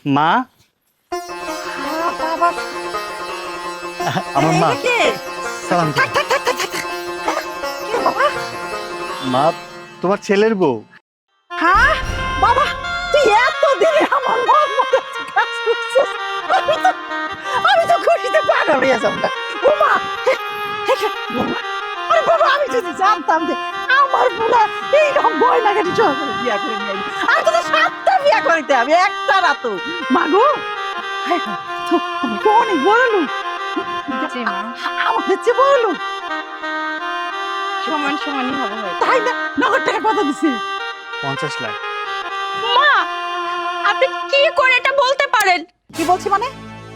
মা, বাবা আমার মা। কে সালাম থাক দিন। থাক থাক থাক থাক, থাক। কে বাবা? মা, তোমার ছেলের বউ। হ্যাঁ বাবা, তুই এত দিনে আমার মহম্মদ কাজ করছিস। আমি তো আমি তো খুশিতে পাগল হয়ে যাব না। ও মা, বাবা, আরে বাবা, আমি যদি জানতাম যে আমার বুড়া এইরকম গয়নাগাটি সহকারে বিয়া করে নিয়ে আইলো, আমি তো 7টা বিয়া করিতে হবে, একটা না তো। মাগো, হায় হায়, তুমি তো অনেক বড় লোক। জি মা, আমাদের চেয়ে বড় লোক। সমান সমানই হবে হয়তো। তাই না? নগদ টাকা কত দিছে? 50 লাখ। মা, আপনি কি করে এটা বলতে পারেন? কি বলছি মানে?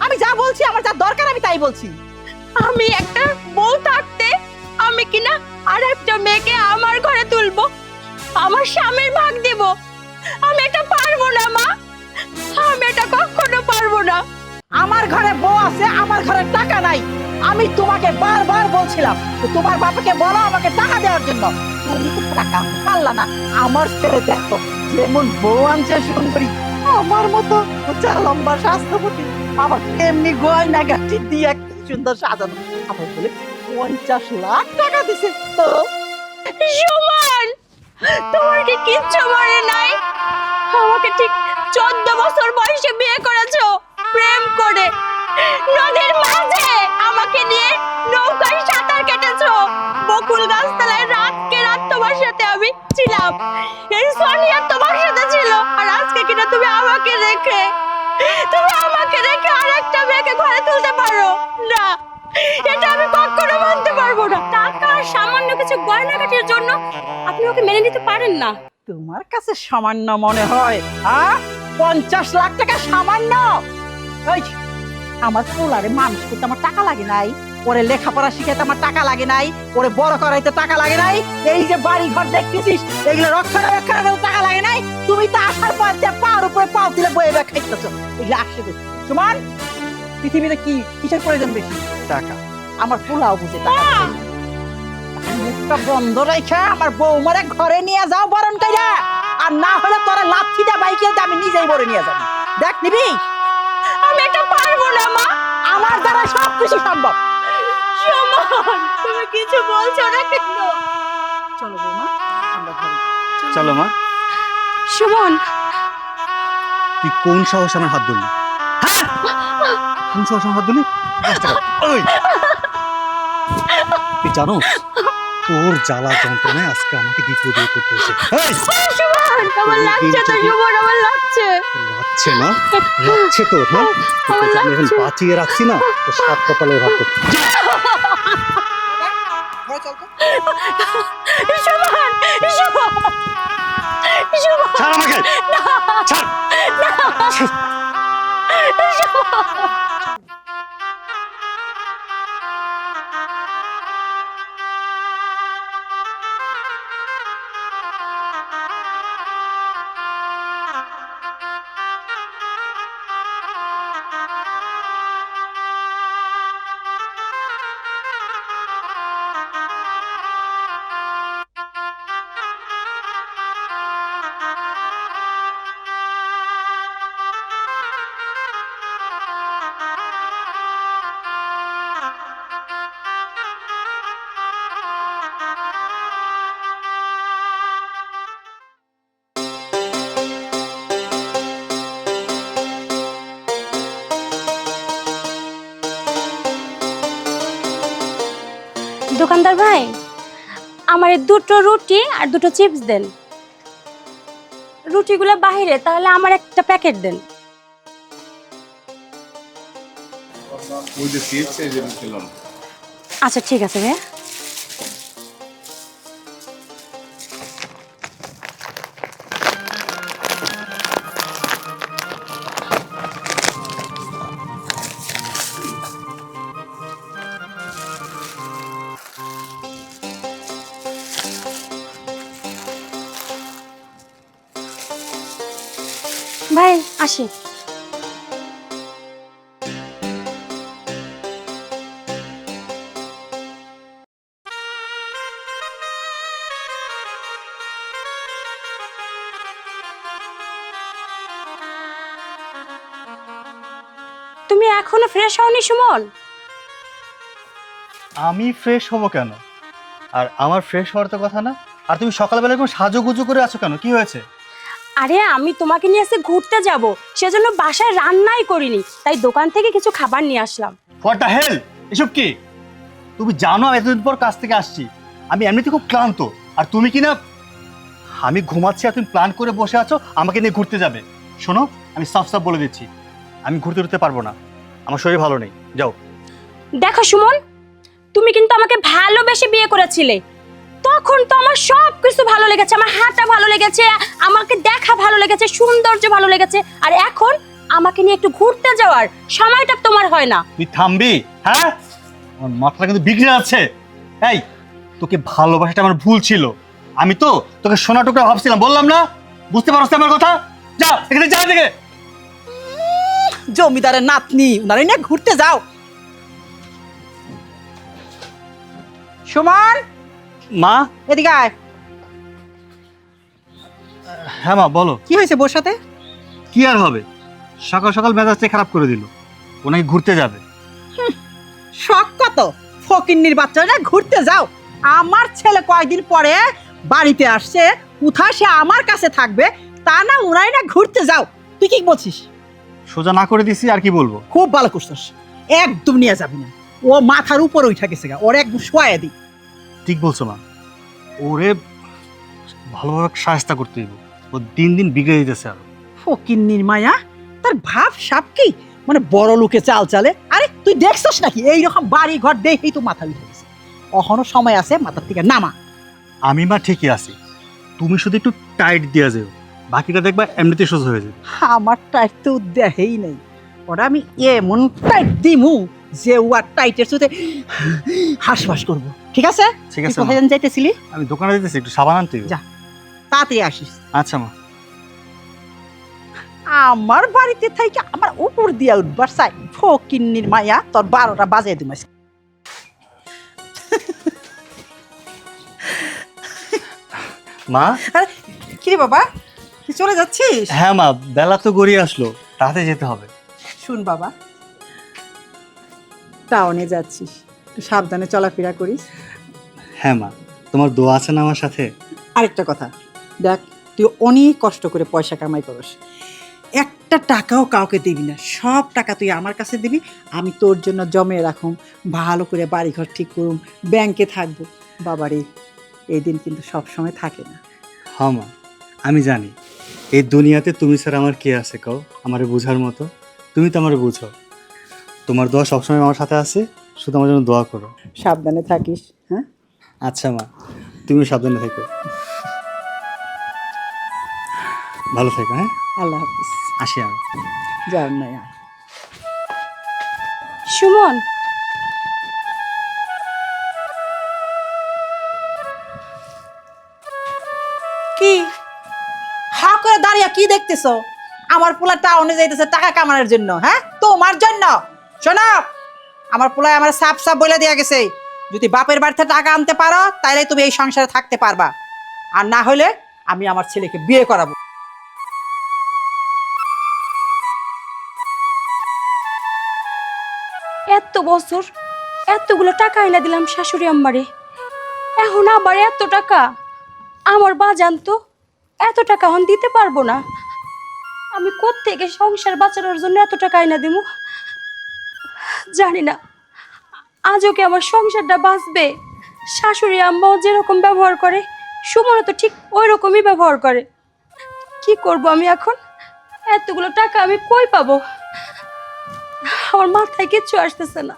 আমি যা বলছি, আমার যা দরকার আমি তাই বলছি। আমি একটা বউ থাকতে আমি কিনা আর একটা মেয়েকে আমার ঘরে তুলবো, আমার স্বামীর ভাগ দেব? আমি এটা পারবো না মা, আমি এটা কখনো পারবো না। আমার ঘরে বউ আছে, আমার ঘরে টাকা নাই। আমি তোমাকে বারবার বলছিলাম যে তোমার বাবাকে বলো আমাকে টাকা দেওয়ার জন্য। তুমি তো টাকা পারলা না। আমার ছেলে দেখো যেমন বউ আনছে সুন্দরী, আমার মতো উঁচা লম্বা স্বাস্থ্যবতী, আবার তেমনি গয়না গাঠি দিয়ে কি সুন্দর সাজানো। আবার বলে 50 লাখ টাকা দিছে। তো সুমন, তোমার কি কিচ্ছু মনে নাই? আমাকে ঠিক 14 বছর বয়সে বিয়ে করেছো, প্রেম করে নদীর মাঝে আমাকে নিয়ে নৌকায় সাঁতার কেটেছো, বকুল গাছতলায় রাতকে রাত তোমার সাথে আমি ছিলাম, এই সোনিয়া তোমার সাথে ছিল। আর আজকে কিনা তুমি আমাকে রেখে আরেকটা মেয়েকে ঘরে তুলতে পারো না? এটা আমি কখনো মানতে পারবো না। টাকা আর সামান্য কিছু গয়নাগাটির জন্য আপনি ওকে মেনে নিতে পারেন না? তোমার কাছে সামান্য মনে হয়? 50 লাখ টাকা সামান্য? ওই, আমার পোলারে মানুষ করতে আমার টাকা লাগে নাই, ওরে লেখাপড়া শিখাইতে আমার টাকা লাগে নাই, ওরে বড় করাইতে টাকা লাগে নাই, এই যে বাড়ি ঘর দেখতেছিস এগুলো রক্ষণাবেক্ষণ করতে টাকা লাগে নাই। তুমি তো আসার পর যে পাওয়ার উপরে পাও দিলে বয়ে বেয়ে খাইতেছ, এগুলো আসে করতে। সুমান, পৃথিবীতে কি কিসের প্রয়োজন বেশি? টাকা। আমার পোলাও বুঝে টাকা প্রয়োজন। মুখটা বন্ধ রেখে আমার বৌমারে ঘরে নিয়ে যাও বরণ কইরা, আর না হলে তোরা লাথিটা বাইকে আমি নিজেই বরে নিয়ে যাবো। দেখ নিবি? আমি এটা পারবো না মা, আমার দ্বারা সবকিছু সম্ভব। সুমন, তুমি কিছু বলছো না কেন? চলো বৌমা, আমরা ঘরে যাই। চলো মা। সুমন, তুই কোন সাহস আমার হাত ধরলি? হ্যাঁ? কোন সাহস আমার হাত ধরলি? রাস্তা কর। ওই! তুই জানো তোর জ্বালা যন্ত্রণায় আজকে আমাকে দ্বিতীয় বিয়ে করতে হচ্ছে। এই! সুমন, আমার লাগছে তো সুমন, আমার লাগছে। লাগছে না? লাগছে তোর, হ্যাঁ? তোকে যে আমি এখন বাঁচিয়ে রাখছি না, তোর 7 কপালের ভাগ্য। ঘরে চল তো। সুমন, সুমন, সুমন, ছাড় আমাকে! ছাড়! দোকানদার ভাই, আমার 2টো রুটি আর 2টো চিপস দেন। রুটিগুলো বাহিরে, তাহলে আমার একটা প্যাকেট দেন। ওই যে চিপস এই যে খেলাম। আচ্ছা ঠিক আছে ভাই। ভাই আসি। তুমি এখনো ফ্রেশ হওনি সুমন? আমি ফ্রেশ হবো কেন? আর আমার ফ্রেশ হওয়ার তো কথা না। আর তুমি সকালবেলা এরকম সাজুগুজু করে আছো কেন? কি হয়েছে? আরে আমি তোমাকে নিয়ে এসে ঘুরতে যাব, সেজন্য বাসায় রান্নাই করিনি, তাই দোকান থেকে কিছু খাবার নিয়ে আসলাম। হোয়াট দ্য হেল, এসব কি? তুমি জানো আমি এতদিন পর কাজ থেকে আসছি, আমি এমনিতে খুব ক্লান্ত। আর তুমি কি না, আমি ঘুমাচ্ছি আর তুমি প্ল্যান করে বসে আছো আমাকে নিয়ে ঘুরতে যাবে। শোনো, আমি সাফ সাফ বলে দিচ্ছি, আমি ঘুরতে ঘুরতে পারবো না, আমার শরীর ভালো নেই, যাও। দেখো সুমন, তুমি কিন্তু আমাকে ভালোবেসে বিয়ে করেছিলে, তখন তো আমার সব কিছু ভালো লেগেছে, আমার হাঁটা ভালো লেগেছে, আমাকে দেখা ভালো লেগেছে, সৌন্দর্য ভালো লেগেছে। আর এখন আমাকে নিয়ে একটু ঘুরতে যাওয়ার সময়টা তোমার হয় না। তুই থামবি? হ্যাঁ, আমার মাথাটা কিন্তু বিগড়ে যাচ্ছে। এই, তোকে ভালোবাসাটা আমার ভুল ছিল, আমি তো তোকে সোনা টুকরা ভাবছিলাম, বললাম না? বুঝতে পারছ আমার কথা? যা এখানে, যা থেকে। জমিদারের নাতনি, উনারে নিয়ে ঘুরতে যাও। সুমন, মা। এদিকে আয়। হ্যাঁ মা, বলো। কি হয়েছে বোর সাথে? কি আর হবে, সকাল সকাল মেজাজটা খারাপ করে দিল, ও নাকি ঘুরতে যাবে। শখ কত, ফকিন্নির বাচ্চারা ঘুরতে যাও। আমার ছেলে কয়দিন পরে বাড়িতে আসছে, কোথায় সে আমার কাছে থাকবে, তা না উনাই না ঘুরতে যাও। তুই কি বলছিস? সোজা না করে দিছি, আর কি বলবো। খুব ভালো করছিস, একদম নিয়ে যাবি না। ও মাথার উপর উঠে গেছে গা, ওর একদম শোয়া দি। ঠিক বলছো মা, ওরে ভালোভাবে সাহায্য করতে হইব, ও দিন দিন বিগড়ে দিতেছে আরো। ফকিন্নির মায়া, তার ভাব সাপ কি মানে বড় লোকে চাল চালে। আরে তুই দেখছস নাকি এইরকম বাড়ি ঘর দেখেই তো মাথা উঠে গেছে। এখনো সময় আছে, মাথার থেকে নামা। আমি মা ঠিকই আছি, তুমি শুধু একটু টাইট দিয়া যাও, বাকিটা দেখবা এমনিতে সোজা হয়ে যাবে। আমার টাইট তো দেহেই নেই, ওটা আমি এমন টাইট দিমু যে ও আর টাইটের সাথে হাসফাস করবো। ঠিক আছে? ঠিক তুই আছে কোথায় মা। যেন যাইতেছিলি? আমি দোকানে যেতেছি, একটু সাবান আনতে হইব। যা। তাড়াতাড়ি আসিস। আচ্ছা মা। আমার বাড়িতে থেকে আমার উপর দিয়া উঠবার চাই, ফকিন্নির মায়া, তোর 12টা বাজে দিমাস। মা। আরে কি রে বাবা, তুই চলে যাচ্ছিস? হ্যাঁ মা, বেলা তো গড়িয়ে আসলো, তাড়াতাড়ি যেতে হবে। শুন বাবা, টাউনে যাচ্ছিস, একটু সাবধানে চলাফেরা করিস। হ্যাঁ মা, তোমার দোয়া আছে না আমার সাথে? আরেকটা কথা, দেখ তুই অনেক কষ্ট করে পয়সা কামাই করিস, একটা টাকাও কাউকে দিবি না, সব টাকা তুই আমার কাছে দিবি, আমি তোর জন্য জমে রাখুম, ভালো করে বাড়িঘর ঠিক করুম, ব্যাংকে থাকবো। বাবারে, এই দিন কিন্তু সব সময় থাকে না। হ্যাঁ মা, আমি জানি এই দুনিয়াতে তুমি স্যার আমার কে আছে কও, আমারে বোঝার মতো? তুমি তো আমারে বুঝো, তোমার দোয়া সবসময় আমার সাথে আছে, শুধু আমার জন্য দোয়া করো। সাবধানে থাকিস। হ্যাঁ, আচ্ছা মা, তুমি সাবধানে থেকো, ভালো থেকো। হ্যাঁ, আল্লাহ হাফিজ। আসি আমি। যাও না আর। সুমন, কি হা করে দাঁড়িয়ে কি দেখতেছো? আমার পোলা টাউনে যাইতেছে টাকা কামানোর জন্য। হ্যাঁ, তোমার জন্য। শোনো, আমার পোলায় আমার সাপ সাপ বলে দেয়া গেছে, যদি বাপের বাড়িতে টাকা আনতে পারো তাইলে তুমি এই সংসারে থাকতে পারবা, আর না হলে আমি আমার ছেলেকে বিয়ে করাবো। এত বছর এতগুলো টাকা এনে দিলাম শাশুড়ি আম্মারে, এখন আবার এত টাকা? আমার বাজান তো এত টাকা এখন দিতে পারবো না, আমি কোত্থেকে সংসার বাঁচানোর জন্য এত টাকা এনে দিব? জানি না আজও কি আমার সংসারটা বাঁচবে। শাশুড়ি আম্মাও যেরকম ব্যবহার করে, সুমনও তো ঠিক ওই রকমই ব্যবহার করে। কি করব আমি এখন? এতগুলো টাকা আমি কই পাবো? আমার মাথায় কিচ্ছু আসতেছে না।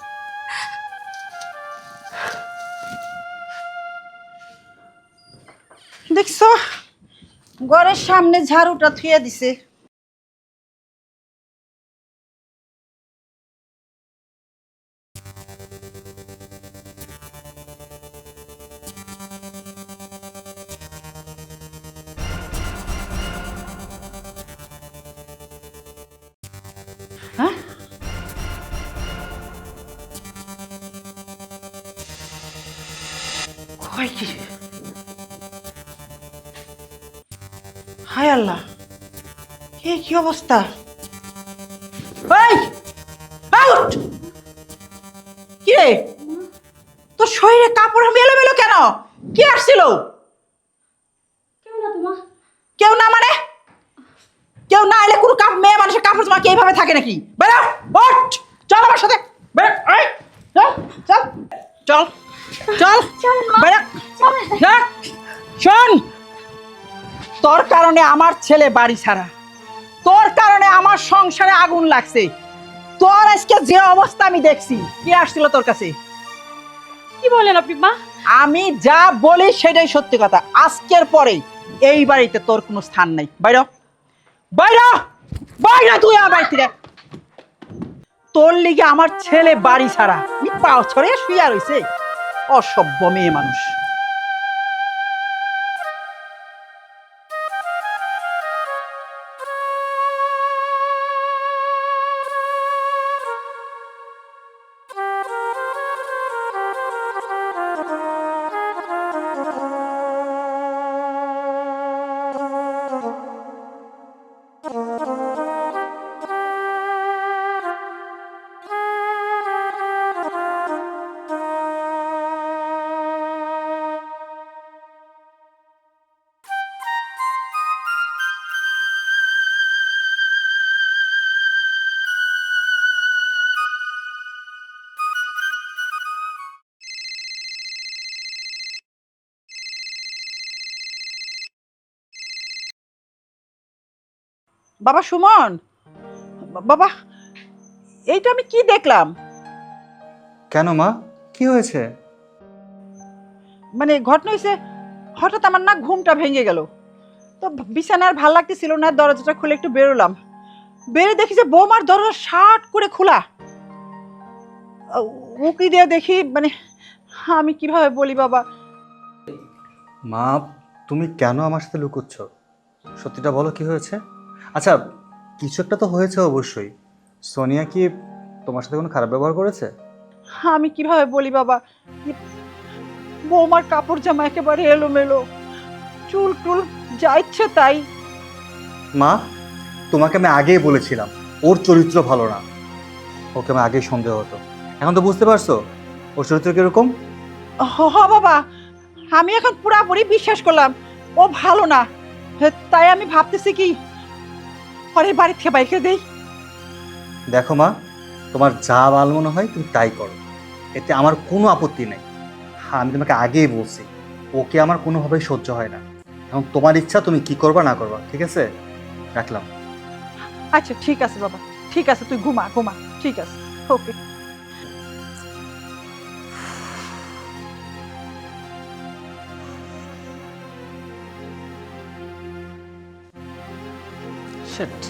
দেখছো, ঘরের সামনে ঝাড়ুটা থুয়ে দিছে। হ্যাঁ, কয় কি? হায় আল্লাহ, কি অবস্থা? এই আউট! কি রে, তোর শরীরে কাপড় এলোমেলো কেন? কি আসছিল? কেউ না তোমা। কেউ না মানে? কেউ না এলে কোনো মেয়ে মানুষের কাপড় জামা কি এইভাবে থাকে নাকি? বেরো, ওঠ, চল আমার সাথে। বেরো, এই, চল, চল, চল, চল, চলেন মা। বেরো, চলেন। না, শোন, তোর কারণে আমার ছেলে বাড়ি ছাড়া, তোর কারণে আমার সংসারে আগুন লাগছে, তোর আজকে যে অবস্থা আমি দেখছি। কি আসছিল তোর কাছে? কি বলেন আপনি মা? আমি যা বলি সেটাই সত্যি কথা। আজকের পরে এই বাড়িতে তোর কোনো স্থান নাই। বাইরে বাইরে বাইরে, তুই আমার বাড়ি থেকে। তোর লিগে আমার ছেলে বাড়ি ছাড়া পাও ছড়ে শুয়ে রইছে। অসভ্য মেয়ে মানুষ। বাবা সুমন, বাবা, এইটা আমি কি দেখলাম? কেন মা, কি হয়েছে? মানে ঘটনা হয়েছে, হঠাৎ আমার না ঘুমটা ভেঙে গেল। তো বিছানার ভাল লাগতেছিল না, দরজাটা খুলে একটু বেরোলাম। বেরো দেখি যে বৌমার দরজা শার্ট করে খোলা। উকি দিয়ে দেখি, মানে আমি কিভাবে বলি বাবা। মা, তুমি কেন আমার সাথে লুকোচ্ছ? সত্যিটা বলো, কি হয়েছে? আচ্ছা, কিছু একটা তো হয়েছে অবশ্যই। সোনিয়া কি তোমার সাথে কোনো খারাপ ব্যবহার করেছে? আমি কিভাবে বলি বাবা, বৌমার কাপড় জামা একেবারে এলোমেলো, চুল টুল যা ইচ্ছে তাই। মা, তোমাকে আমি আগেই বলেছিলাম ওর চরিত্র ভালো না। ওকে আমি আগেই সন্দেহ হতো। এখন তো বুঝতে পারছো ওর চরিত্র কিরকম? হ বাবা, আমি এখন পুরাপুরি বিশ্বাস করলাম ও ভালো না। তাই আমি ভাবতেছি কি পরের বাড়ি থেকে বাইকে দেই। দেখো মা, তোমার যা ভালো মনে হয় তুমি তাই করো, এতে আমার কোনো আপত্তি নেই। হ্যাঁ, আমি তোমাকে আগেই বলছি ওকে আমার কোনোভাবেই সহ্য হয় না। এখন তোমার ইচ্ছা, তুমি কি করবা না করবা। ঠিক আছে, রাখলাম। আচ্ছা ঠিক আছে বাবা, ঠিক আছে, তুই ঘুমা ঘুমা, ঠিক আছে, ওকে। শিট।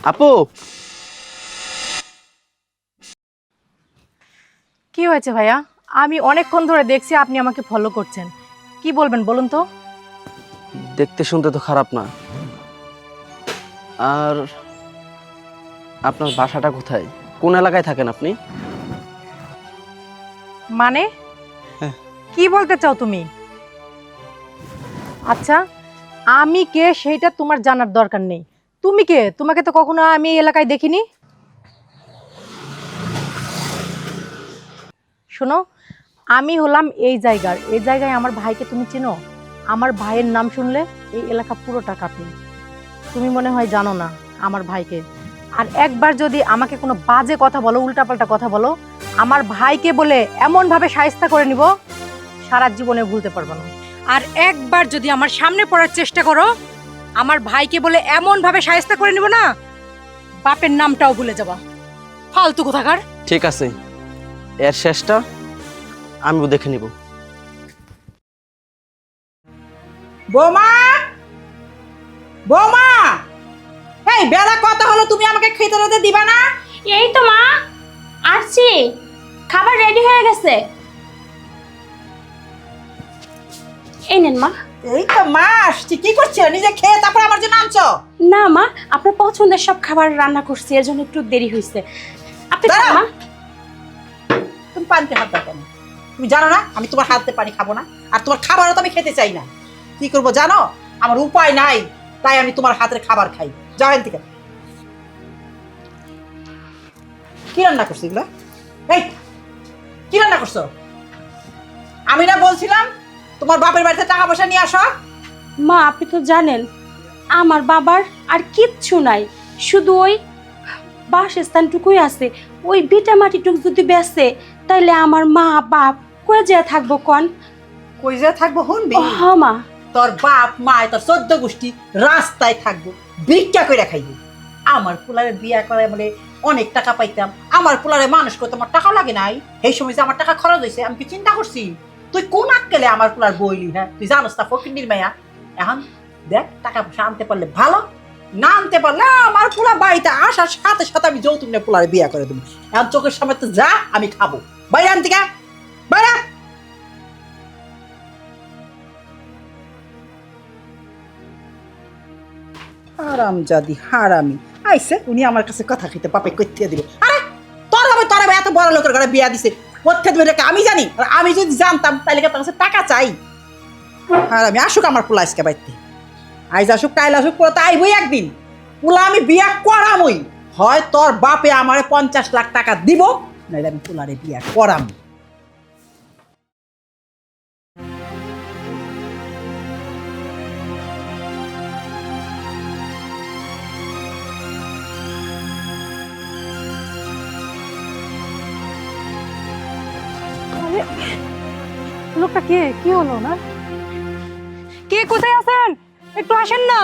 আপু, কি হয়েছে ভাইয়া? আমি অনেকক্ষণ ধরে দেখছি আপনি আমাকে ফলো করছেন। কি বলবেন বলুন তো? দেখতে শুনতে তো খারাপ না, আর আপনার বাসাটা কোথায়, কোন এলাকায় থাকেন আপনি? মানে হ্যাঁ। কি বলতে চাও তুমি? আচ্ছা, আমি কে সেইটা তোমার জানার দরকার নেই। তুমি কে? তোমাকে তো কখনো আমি এই এলাকায় দেখিনি। শোনো, আমি হলাম এই জায়গায় আমার ভাইকে তুমি চেনো? আমার ভাইয়ের নাম শুনলে এই এলাকা পুরোটা কাঁপে। তুমি মনে হয় জানো না আমার ভাইকে। আর একবার যদি আমাকে কোনো বাজে কথা বলো, উল্টাপাল্টা কথা বলো, আমার ভাইকে বলে এমনভাবে শায়েস্তা করে নিব, সারা জীবনে ভুলতে পারবো না। আর একবার যদি আমার সামনে পড়ার চেষ্টা করো, আমার ভাইকে বলে এমন ভাবে শায়েস্তা করে নিব না, বাপের নামটাও ভুলে যাবা। ফালতু কোথাকার। ঠিক আছে, এর শেষটা আমিও দেখে নিব। বৌমা, বৌমা, এই বেলা কত হলো, তুমি আমাকে খেতে রেতে দিবা না? এই তো মা, আসছি, খাবার রেডি হয়ে গেছে। এই নেন মা। এই তো মা আসছি, কি করছো? নিজে খেয়ে তারপর আমার জন্য আনছো? না মা, আপনার পছন্দের সব খাবার রান্না করছি, এর জন্য একটু দেরি হয়েছে। আপনি খান দাঁড়াও। মা। তুমি পানিতে হাত দাও কেন? তুমি জানো না আমি তোমার হাতে পানি খাবো না, আর তোমার খাবারও তো আমি খেতে চাই না। কি করবো জানো, আমার উপায় নাই, তাই আমি তোমার হাতের খাবার খাই। যাও এখান থেকে। কি রান্না করছো এগুলো? এই কি রান্না করছো? আমি না বলছিলাম তোমার বাপের বাড়িতে টাকা পয়সা নিয়ে আসো? মা আপনি তো জানেন আমার বাবার আর কিচ্ছু নাই, শুধু ওই বাসস্থানটুকুই আছে। ওই ভিটা মাটিটুকু যদি বেচে তাইলে আমার মা বাপ কয়ে যেয়ে থাকবো কন? কই যে থাকবো শুনবি? হ মা। তোর বাপ মায় তোর 14 গোষ্ঠী রাস্তায় থাকবো, ভিক্ষা করে খাইবো। আমার পোলারে বিয়া করে বলে অনেক টাকা পাইতাম, আমার পোলারে মানুষ করতে আমার টাকা লাগে নাই। এই সময় যে আমার টাকা খরচ হয়েছে আমি কি চিন্তা করছি? তুই কোন আক্কেলে আমার পোলার বইলি? হ্যাঁ তুই জানোস না ফকিন্নির মাইয়া। এখন দেখ টাকা পয়সা আনতে পারলে ভালো, না আনতে পারলে আমার পোলা বাড়িতে আসার সাথে সাথে আমি যৌতুক নিয়ে পোলারে বিয়া করে দেবো। এখন চোখের সামনে তো যা, আমি খাবো। বাইরে আনতে কে বাইরে। হারামজাদি হারামি আইছে, উনি আমার কাছে কথা কইতে পাপে কইতে দিব। আরে তোর হবে এত বড় লোকের ঘরে বিয়া দিছে, কোথা দিবে এটা আমি জানি? আর আমি যদি জানতাম তাহলে কি তার কাছে টাকা চাই? হারামি আসুক আমার পোলা আজকে বাইতে, আইজ আসুক কাইল আসুক, পোলা তো আইবই একদিন। পোলা আমি বিয়া করামই, হয় তোর বাপে আমারে 50 লাখ টাকা দিব, নাইলে আমি পোলারে বিয়া করাম। লোকটা কে? কি হলো না? কে? কোথায় আছেন? একটু আসেন না।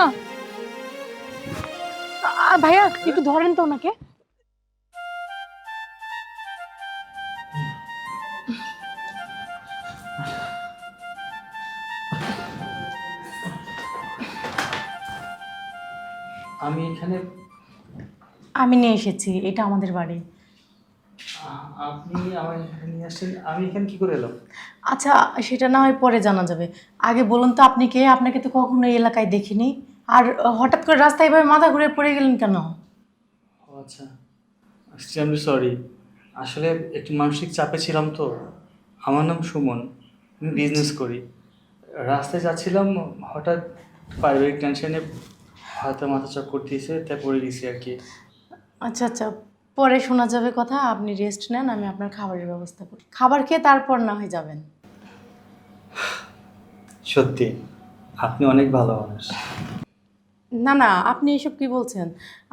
ভাইয়া একটু ধরেন তো ওনাকে। আমি এখানে, আমি নিয়ে এসেছি, এটা আমাদের বাড়ি। আপনি আমার এখানে নিয়ে আসছেন, আমি এখানে কি করে এলাম? আচ্ছা সেটা না হয় পরে জানা যাবে, আগে বলুন তো আপনি কে? আপনাকে তো কখনো এই এলাকায় দেখিনি, আর হঠাৎ করে রাস্তায় এভাবে মাথা ঘুরে পড়ে গেলেন কেন? ও আচ্ছা, এক্সট্রিমলি সরি, আসলে একটু মানসিক চাপে ছিলাম তো। আমার নাম সুমন, আমি বিজনেস করি। রাস্তায় যাচ্ছিলাম, হঠাৎ পারিবারিক টেনশনে হয়তো মাথা চক্কর দিয়েছে, তাই পড়ে গেছি আর কি। আচ্ছা আচ্ছা, পরে শোনা যাবে কথা, আপনি রেস্ট নেন, আমি আপনার খাবারের ব্যবস্থা করি। খাবার খেয়ে তারপর না হয়ে যাবেন। সত্যি আপনি অনেক ভালো মানুষ। না না, আপনি এসব কি বলছেন?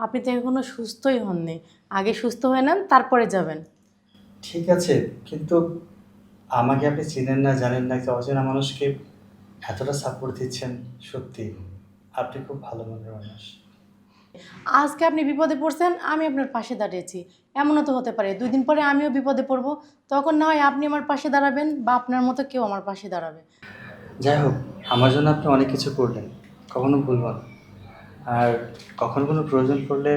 আপনি তো এখনো সুস্থই হননি, আগে সুস্থ হয়ে নেন তারপরে যাবেন। ঠিক আছে, কিন্তু আমাকে আপনি চিনেন না জানেন না, একটা অচেনা মানুষকে এতটা সাপোর্ট দিচ্ছেন, সত্যি আপনি খুব ভালো মনের মানুষ। আজকে আপনি বিপদে পড়ছেন, আমি আপনার পাশে দাঁড়িয়েছি, এমনও তো হতে পারে 2 দিন পরে আমিও বিপদে পড়বো, তখন না হয় আপনি আমার পাশে দাঁড়াবেন বা আপনার মতো কেউ আমার পাশে দাঁড়াবে। যাই হোক, আমার জন্য আপনি অনেক কিছু করলেন, কখনো ভুলব না। আর কখনো কোনো প্রয়োজন পড়লে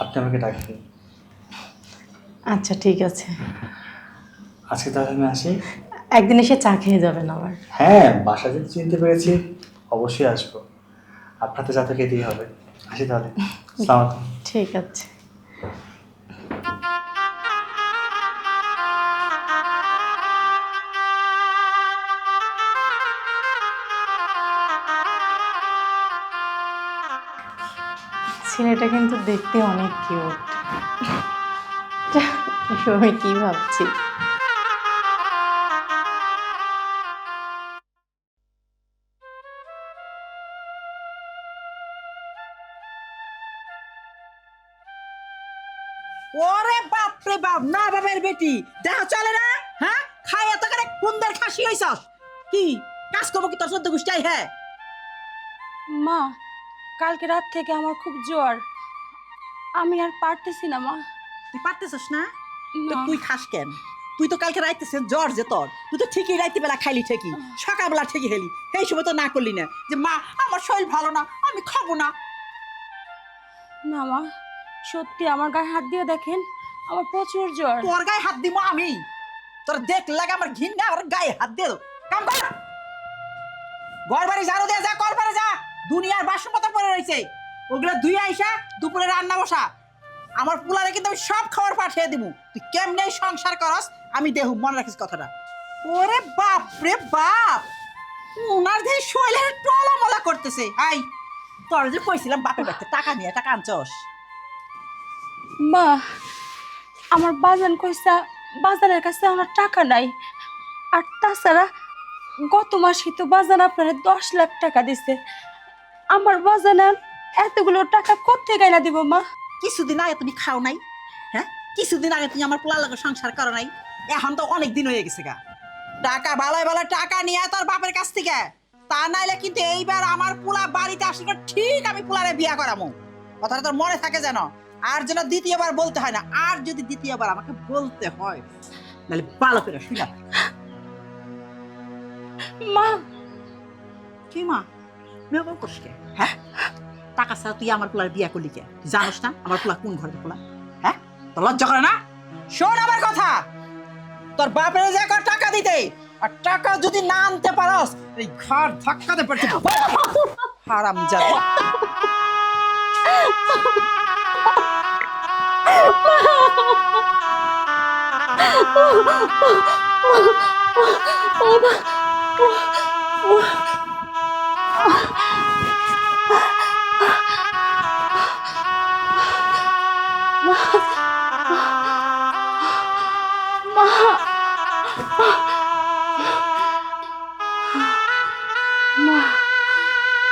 আপনি আমাকে ডাকবেন। আচ্ছা ঠিক আছে, আজকে তাহলে আমি আসি। একদিন এসে চা খেয়ে যাবেন আবার। হ্যাঁ, বাসা যেতে চিনতে পেরেছি, অবশ্যই আসবো। আপনার যাতে খেতেই হবে। আসি তাহলে, আসসালামু আলাইকুম। ঠিক আছে। ছেলেটা কিন্তু দেখতে অনেক কিউট। আমি কি ভাবছি? ওরে বাপ রে বাপ, না বাবের বেটি, দেখা চলে না? হ্যাঁ খাই এত করে কুন্দের খাসি হইছস কি কাজ করবো কি তোর 14 গোষ্ঠী হ্যাঁ মা কালকে রাত থেকে আমার খুব জ্বর, আমি আর পারতেছি না মা। তুই পারতেছস না তো না। তুই খাস কেন? তুই তো কালকে রাইতেছে জ্বর যে তোর, তুই তো ঠিকই রাইতে বেলা খাইলি ঠিকই, সকালবেলা ঠিকই হেলি, সেই সময় তো না করলি না যে মা আমার শরীর ভালো না আমি খাবো না। না মা, সত্যি আমার গায়ে হাত দিয়ে দেখেন, আমার প্রচুর জ্বর। তোর গায়ে হাত দিব আমি? তোর দেখ লাগে আমার ঘিন্না, আমার গায়ে হাত দিয়ে দাও। কাম কর, ঘর বাড়ি ঝাড়ু দিয়ে যা, কল পারে যা, দুনিয়ার বাসন পত্র পড়ে রয়েছে ওগুলো ধুই আইসা দুপুরে রান্না বসা। আমার পোলারে কিন্তু আমি সব খাবার পাঠিয়ে দিব, তুই কেমনে সংসার করস আমি দেহু, মনে রাখিস কথাটা। ওরে বাপ রে বাপ, ওনার যে শৈলের টলামলা করতেছে। আই তোর যে কইছিলাম বাপের বাড়িতে টাকা নিয়ে টাকা আনছস। মা আমার বাজান কইসা বাজানের কাছে আমার টাকা নাই, আর তাছাড়া গত মাসে তো বাজান আপনারা 10 লাখ টাকা দিছে, আমার বাজানের এতগুলো টাকা কোত্থেকে না দিব মা? কিছুদিন আগে তুমি খাও নাই? হ্যাঁ, কিছুদিন আগে তুমি আমার পোলার লগে সংসার করো নাই? এখন তো অনেক দিন হয়ে গেছে গা। টাকা ভালোই ভালো টাকা নিয়ে তোর বাপের কাছ থেকে, তা নাইলে কিন্তু এইবার আমার পোলা বাড়িতে আসলে ঠিক আমি পোলারে বিয়া করামু। কথাটা তোর মনে থাকে যেন, আর যেন দ্বিতীয়বার বলতে হয় না। আর যদি দ্বিতীয়বার আমাকে বলতে হয় তাহলে ভালো করে শুনা। মা কি মা মেয়ে বল করস কে? হ্যাঁ, টাকা ছাড়া তুই আমার পোলার বিয়া করলি কে? তুই জানোস না আমার পোলা কোন ঘরের পোলা? হ্যাঁ, তোর লজ্জা করে না? শোন আমার কথা, তোর বাপের যে কর টাকা দিতে, আর টাকা যদি না আনতে পারস এই ঘর ধাক্কাতে পড়তে হারামজাদা।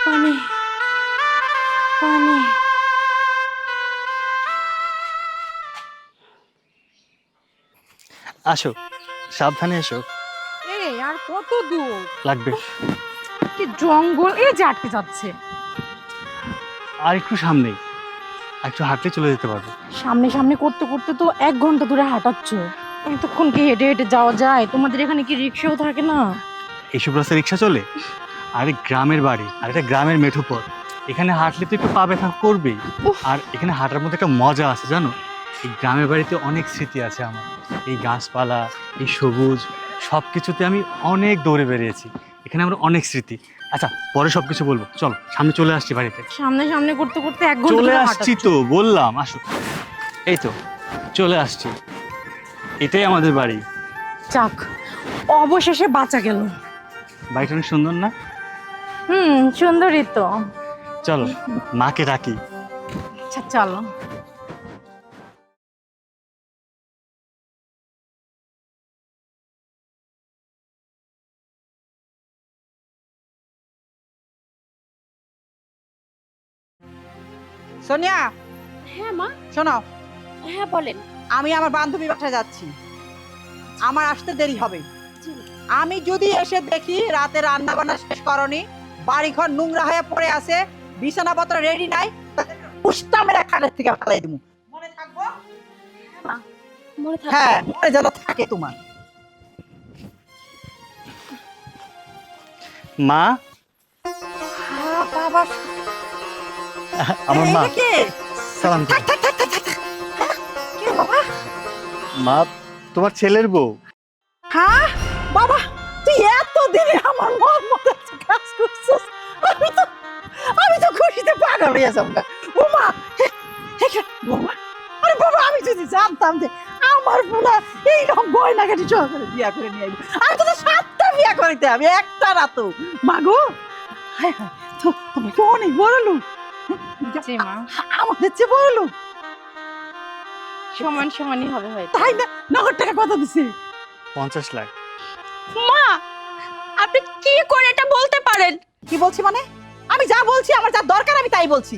পানি পানি। আসো, সাবধানে এসো, এই আর কত দূর? লাগবে। কি জঙ্গল, এই যে আটকে যাচ্ছে। আর একটু সামনেই, একটু হাঁটলে চলে যেতে পারবো। সামনে সামনে করতে করতে তো 1 ঘন্টা দূরে হাঁটাচ্ছ, এতক্ষণ কি হেঁটে হেঁটে যাওয়া যায়? তোমাদের এখানে কি রিক্সাও থাকে না? এইসব রাস্তায় রিক্সা চলে? আরে গ্রামের বাড়ি, আর এটা গ্রামের মেঠো পথ, এখানে হাঁটলে তো একটু পা ব্যথা করবেই। আর এখানে হাঁটার মধ্যে একটা মজা আছে জানো, এই গ্রামের বাড়িতে অনেক স্মৃতি আছে আমার। এই গাছপালা, এই সবুজ, সব কিছুতে আমি অনেক দৌড়ে বেরিয়েছি, এখানে আমার অনেক স্মৃতি। আচ্ছা, পরে সব কিছু বলবো, চলো সামনে চলে আসছি বাড়িতে। সামনে সামনে করতে করতে 1 ঘন্টা চলে ধরে আসছি হাঁটাচ্ছ। তো, বললাম আসো। এই তো চলে আসছি, এটাই আমাদের বাড়ি। যাক, অবশেষে বাঁচা গেল। বাড়িটা অনেক সুন্দর না? সুন্দরই তো। চলো মাকে ডাকি। আচ্ছা চলো। সোনিয়া, হ্যাঁ মা। শোনো, হ্যাঁ বলেন। আমি আমার বান্ধবী বাসায় যাচ্ছি, আমার আসতে দেরি হবে। আমি যদি এসে দেখি রাতে রান্না বান্না শেষ করনি, বাড়িঘর নোংরা হয়ে পড়ে আছে, বিছানাপত্র রেডি নাই, পুষ্টা মেরে খাটের থেকে ফেলাই দিব। মনে থাকবো? মনে থাকে। হ্যাঁ, মনে যেন থাকে তোমার। মা, বাবা, আমার মা, এটা কে? সালাম দিন। থাক, থাক, থাক, থাক, থাক, থাক। কে বাবা? মা, তোমার ছেলের বউ। হ্যাঁ বাবা, তুই এতদিনে আমার মন মতো একটা কাজ করছিস, আমি তো খুশিতে পাগল হয়ে যাবো। ও মা, বাবা, আরে বাবা, আমি যদি জানতাম যে আমার পোলা এইরকম গয়না কাটি সহকারে বিয়া করে নিয়ে আইবো, আমি তো 7টা বিয়া করিতে আমি একটা না তো। মাগো, হায় হায়, তো তুমি তো অনেক বড় লোক, জি মা, আমাদের চেয়ে বড় লোক, সমান সমানই হবে হয়তো। তাই না? নগদ টাকা কত দিছে? 50 লাখ। মা আপনি কি করে এটা বলতে পারেন? কি বলছি মানে? আমি যা বলছি, আমার যা দরকার আমি তাই বলছি।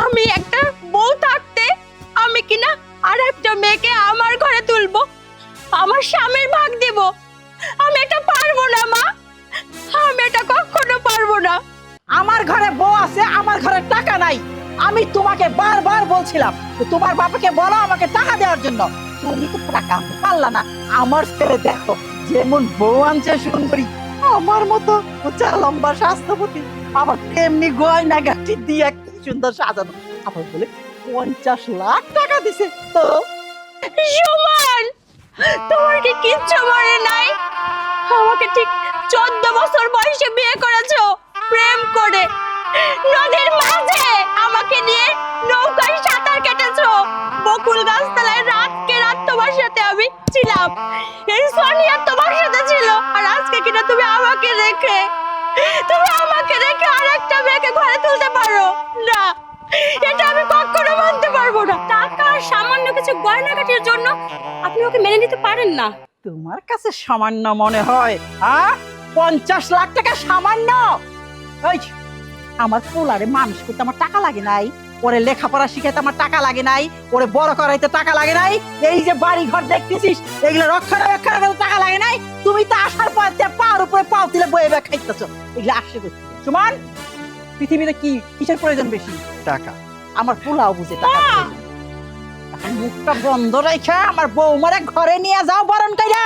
আমি একটা বউ থাকতে আমি কিনা আর একটা মেয়েকে আমার ঘরে তুলবো, আমার স্বামীর ভাগ দেব, আমি এটা পারবো না মা, আমি এটা কখনো পারবো না। আমার ঘরে বউ আছে, আমার ঘরে টাকা নাই। আমি তোমাকে বারবার বলছিলাম যে তোমার বাবাকে বলো আমাকে টাকা দেওয়ার জন্য, তুমি তো টাকা আনতে পারলা না। আমার ছেলে দেখো যেমন বউ আনছে সুন্দরী, আমার মতো উঁচা লম্বা স্বাস্থ্যবতী, আবার তেমনি গয়না গাঠি দিয়ে কি সুন্দর সাজানো, আবার বলে 50 লাখ টাকা দিছে। তো সুমন, তোমার কি কিচ্ছু মনে নাই? আমাকে ঠিক 14 বছর বয়সে বিয়ে করেছো, প্রেম করে নদীর মাঝে আমাকে নিয়ে নৌকায় সাঁতার কেটেছো, বকুল গাছতলায় রাতকে রাত তোমার সাথে আমি ছিলাম, এই সোনিয়া তোমার সাথে ছিল। আর আজকে কিনা তুমি আমাকে রেখে আরেকটা মেয়েকে ঘরে তুলতে পারো না, এটা আমি কখনো মানতে পারবো না। টাকা আর সামান্য কিছু গয়নাগাটির জন্য আপনি ওকে মেনে নিতে পারেন না? তোমার কাছে সামান্য মনে হয়? 50 লাখ টাকা সামান্য? ওই আমার পোলারে মানুষ করতে আমার টাকা লাগে নাই, ওরে লেখাপড়া শিখাইতে আমার টাকা লাগে নাই, ওরে বড় করাইতে টাকা লাগে নাই, এই যে বাড়ি ঘর দেখতেছিস এগুলো রক্ষণাবেক্ষণ করতে টাকা লাগে নাই। তুমি তো আসার পর পাওয়ার উপরে পাও তুলে বয়ে বয়ে খাইতেছো, এগুলো আসছে করতে। সুমন, পৃথিবীতে কি কিসের প্রয়োজন বেশি? টাকা। আমার পোলাও বুঝে টাকা প্রয়োজন। এখন মুখটা বন্ধ রেখে আমার বৌমারে ঘরে নিয়ে যাও বরণ কইরা,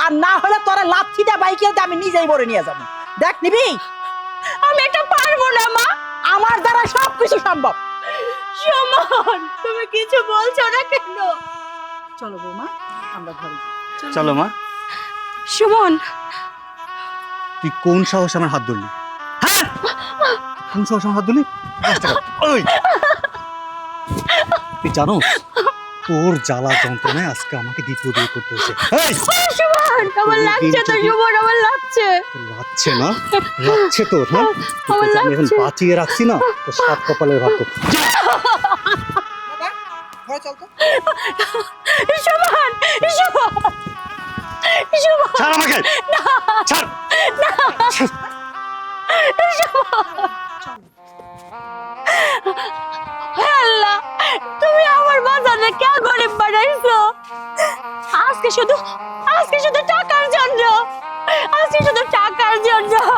আর না হলে তোরা লাথি দে বাইকে আমি নিজেই বরে নিয়ে যাবো। দেখ নিবি? আমি এটা পারবো না মা, আমার দ্বারা সবকিছু সম্ভব। সুমন তুমি কিছু বলছো না কেন? চলো বৌমা, আমরা ঘরে যাই। চলো মা। সুমন, তুই কোন সাহস আমার হাত ধরলি? হ্যাঁ, কোন সাহস আমার হাত ধরলি? ওই, তুই জানো তোর জ্বালা যন্ত্রণায় আজকে আমাকে দ্বিতীয় বিয়ে করতে হচ্ছে। সুমন আমার লাগছে তো, সুমন আমার লাগছে। লাগছে না? লাগছে তোর? হ্যাঁ, আমার আমি এখন লাগছে। বাঁচিয়ে রাখছি না তো সাত কপালের ভাগ্য। ঘরে চল তো। সুমন, সুমন, সুমন, ছাড় আমাকে, ছাড়। হে আল্লাহ, তুমি আমার বাজারে কে গরিব বানাইছো? আজকে শুধু টাকার জন্য,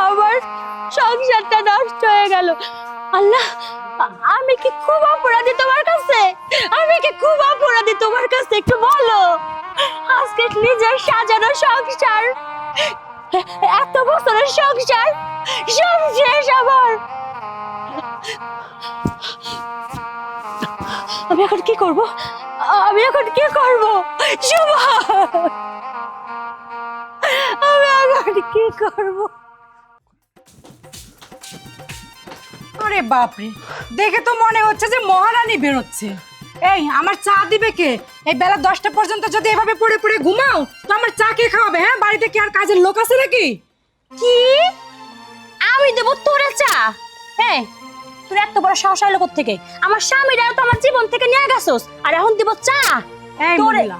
আমার সংসারটা নষ্ট হয়ে গেল। আল্লাহ, আমি কি খুব অপরাধী তোমার কাছে? একটু বলো। আজকে নিজের সাজানো সংসার, এত বছরের সংসার সব শেষ আমার। আমি এখন কি করব? আমি এখন কি করব? শুভ, আমি এখন কি করব? আরে বাপরে, দেখে তো মনে হচ্ছে যে মহারানী বেরোচ্ছে। এই আমার চা দিবে কে? এই বেলা 10টা পর্যন্ত যদি এভাবে পড়ে পড়ে ঘুমাও তো আমার চা কে খাওয়াবে? হ্যাঁ, বাড়িতে কি আর কাজের লোক আছে নাকি? কি আমি দেব তোরে চা? হ্যাঁ, তোর এত বড় সাহস আইলো কোত্থেকে? আমার স্বামীরা তো আমার জীবন থেকে নিয়ে গেছস, আর এখন দিব চা? এই তোরে- মহিলা,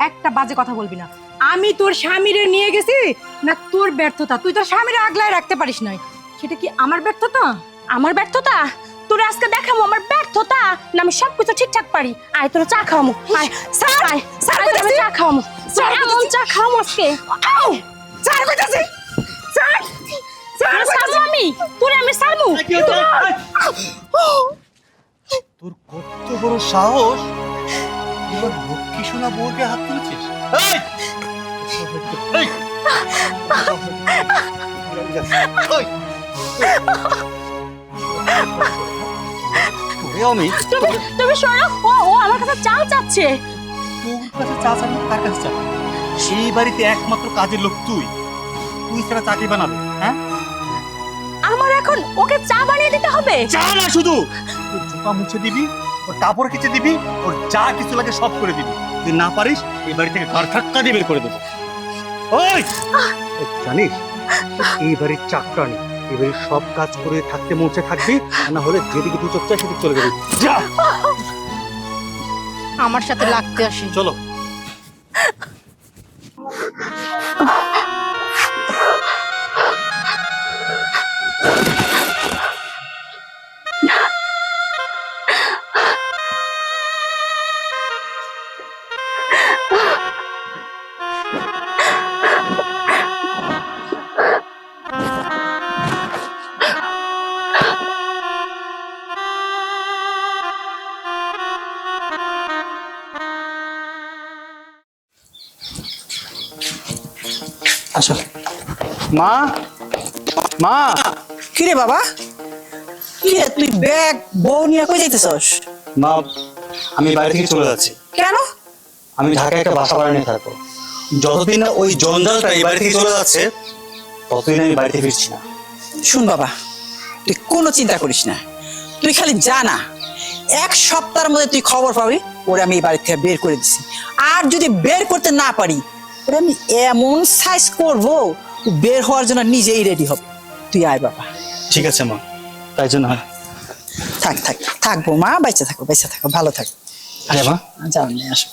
একটা বাজে কথা বলবি না। আমি তোর স্বামীরে নিয়ে গেছি না তোর ব্যর্থতা? তুই তোর স্বামীরে আগলায় রাখতে পারিস নাই, সেটা কি আমার ব্যর্থতা? আমার ব্যর্থতা? তোরে আজকে দেখাবো আমার ব্যর্থতা না আমি সবকিছু ঠিকঠাক পারি। আয় তোরে চা খাওয়ামু। আয় স্যার, আয়, স্যার আয় তোরে আমি কইতাছি। চা খাওয়ামু। স্যার এমন কইতাছি। চা খাওয়ামু আজকে। স্যার কইতাছি, স্যার, স্যার তোরে কইতাছি। সারবো আমি, তোরে আমি সারবো। তোর কত বড় সাহস, তোর লক্ষ্মী সোনা বউকে হাত তুলেছিস? এই! এই! ওই! তোরে আমি তুমি সরো। ও আমার কাছে চা চাচ্ছে। তোর কাছে চা চাবি, কার কাছে চাবি? সেই বাড়িতে একমাত্র কাজের লোক তুই ছাড়া চাকরি বানাবে? হ্যাঁ, আমার এখন ওকে চা বানিয়ে দিতে হবে? চা না, শুধু তোর জুতা মুছে দিবি, ওর কাপড় কেচে দিবি, ওর যা কিছু লাগে সব করে দিবি। তুই না পারিস এই বাড়ি থেকে ঘর ধাক্কা দিয়ে বের করে দেবো। ওই, জানিস এই বাড়ির চাকরানি, এই বাড়ির সব কাজ করে থাকতে মঞ্চে থাকবি, না হলে যেদিকে তুই চোখ চাই সেদিকে চলে যাবি। যা, আমার সাথে লাগতে আসি। চলো। আসো। মা, মা, কিরে বাবা, কিরে তুই ব্যাগ বউ নিয়ে কই যাইতেছস? মা, আমি বাড়ি থেকে চলে যাচ্ছি। কেন? আমি ঢাকায় একটা বাসা ভাড়া নিয়ে থাকবো। যতদিন না ওই জঞ্জালটা এই বাড়ি থেকে চলে যাচ্ছে, ততদিন আমি বাড়িতে ফিরছি না। শুন বাবা, তুই কোনো চিন্তা করিস না, তুই খালি জানা 1 সপ্তাহের মধ্যে তুই খবর পাবি ওরে আমি এই বাড়ি থেকে বের করে দিছি। আর যদি বের করতে না পারি ওরে আমি এমন সাইজ করব ও বের হওয়ার জন্য নিজেই রেডি হবে। তুই আয় বাবা। ঠিক আছে মা, তাই জন্য থাক থাক থাকবো মা, বাইচা থাকো ভালো থাকো। আরে মা, যাও নিয়ে আসো।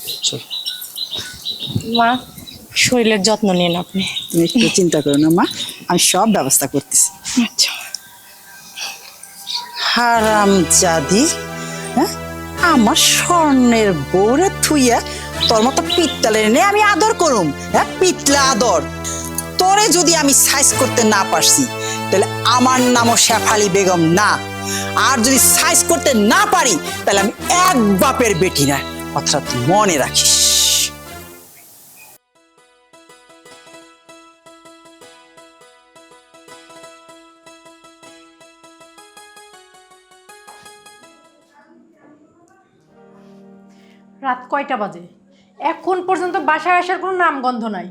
মা, শরীরের যত্ন নিন আপনি। তুমি একটু চিন্তা করো না মা, আমি সব ব্যবস্থা করতেছি। আচ্ছা। হারামজাদি, হ্যাঁ, আমার স্বর্ণের বউরে থুইয়া তোর মতো পিত্তলের নে আমি আদর করুম? হ্যাঁ, পিতলা আদর। তোরে যদি আমি সাইজ করতে না পারছি তাহলে আমার নামও শেফালি বেগম না। আর যদি সাইজ করতে না পারি তাহলে আমি এক বাপের বেটি না, কথাটা তুই মনে রাখিস। রাত কয়টা বাজে? এখন পর্যন্ত বাসায় আসার কোনো নামগন্ধ নাই।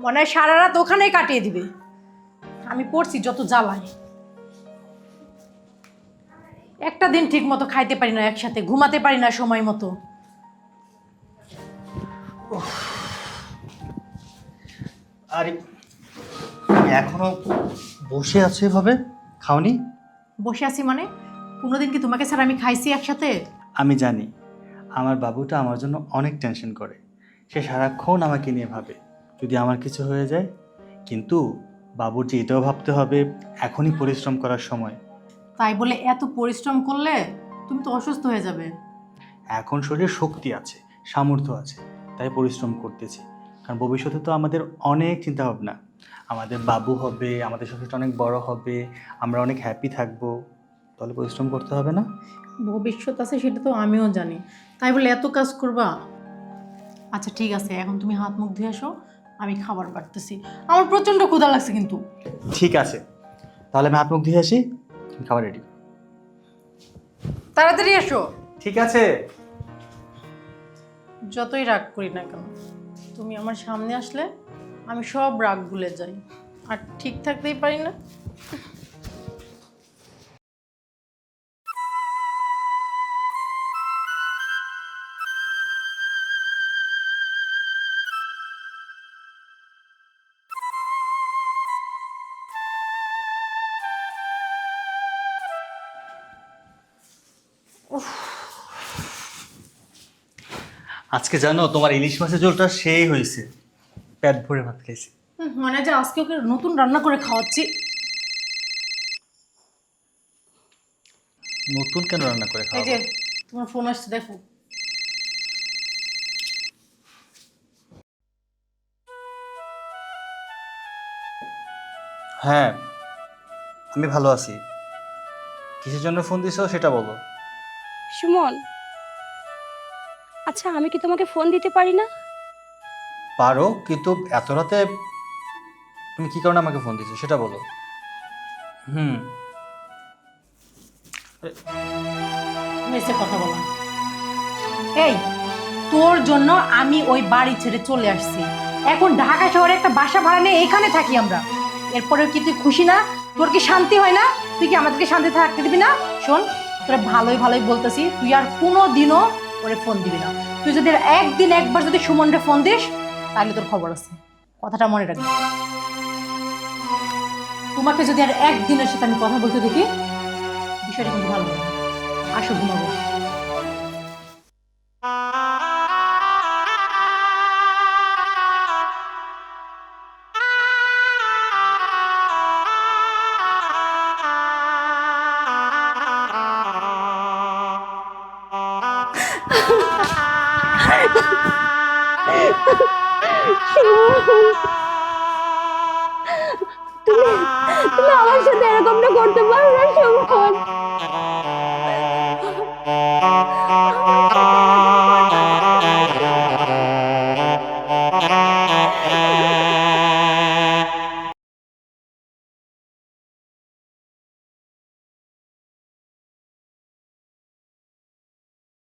মনে হয় সারা রাত ওখানেই কাটিয়ে দিবে। আমি পড়ছি যত জ্বালায়। একটা দিন ঠিক মতো খাইতে পারি না, একসাথে ঘুমাতে পারি না সময় মতো। আরে এখনো বসে আছে এভাবে, খাওনি? বসে আছি মানে? কোনোদিন কি তোমাকে স্যার আমি খাইছি একসাথে? আমি জানি আমার বাবুটা আমার জন্য অনেক টেনশন করে। সে সারাক্ষণ আমাকে নিয়ে ভাবে যদি আমার কিছু হয়ে যায়। কিন্তু বাবুর যে এটাও ভাবতে হবে এখনই পরিশ্রম করার সময়। তাই বলে এত পরিশ্রম করলে তুমি তো অসুস্থ হয়ে যাবে। এখন শরীরে শক্তি আছে, সামর্থ্য আছে, তাই পরিশ্রম করতেছি। কারণ ভবিষ্যতে তো আমাদের অনেক চিন্তা ভাবনা। আমাদের বাবু হবে, আমাদের সংসারটা অনেক বড় হবে, আমরা অনেক হ্যাপি থাকবো। তাহলে পরিশ্রম করতে হবে না? ভবিষ্যৎ আছে সেটা তো আমিও জানি, তাই বলে এত কাজ করবা? আচ্ছা ঠিক আছে, এখন তুমি হাত মুখ ধুয়ে আসো, আমি খাবার বাড়তেছি। আমার প্রচন্ড ক্ষুধা লাগছে কিন্তু। ঠিক আছে, তাহলে আমি হাত মুখ ধুয়ে আসি, তুমি খাবার রেডি। তাড়াতাড়ি আসো। ঠিক আছে। যতই রাগ করি না কেন, তুমি আমার সামনে আসলে আমি সব রাগ ভুলে যাই, আর ঠিক থাকতেই পারি না। আজকে জানো তোমার ইলিশ মাছের ঝোলটা সেই হয়েছে, পেট ভরে ভাত খাইছি। মানে যে আজকে ওকে নতুন রান্না করে খাওয়াচ্ছি। নতুন কেন রান্না করে এই খাওয়াবো? যে তোমার ফোন আসছে, দেখো। হ্যাঁ, আমি ভালো আছি। কিসের জন্য ফোন দিছো সেটা বলো। সুমন, আচ্ছা আমি কি তোমাকে ফোন দিতে পারি না? পারো, কিন্তু এত রাতে তুমি কি কারণে আমাকে ফোন দিছো সেটা বলো। মেসে কথা বলা। এই, তোর জন্য আমি ওই বাড়ি ছেড়ে চলে আসছি। এখন ঢাকা শহরে একটা বাসা ভাড়া নিয়ে এখানে থাকি আমরা। এরপরেও কি তুই খুশি না? তোর কি শান্তি হয় না? তুই কি আমাদেরকে শান্তি থাকতে দিবি না? শোন, তোরা ভালোই ভালোই বলতেছি, তুই আর কোনো দিনও ওরে ফোন দিবি না। তুই যদি একদিন একবার যদি সুমনরে ফোন দিস তাহলে তোর খবর আছে, কথাটা মনে রাখবি। তোমাকে যদি আর একদিনের সাথে আমি কথা বলতে দেখি, বিষয়টা কিন্তু ভালো হবে। আসো ঘুমাবো। তুমি আমার সাথে এরকমটা করতে পারো না সুমন।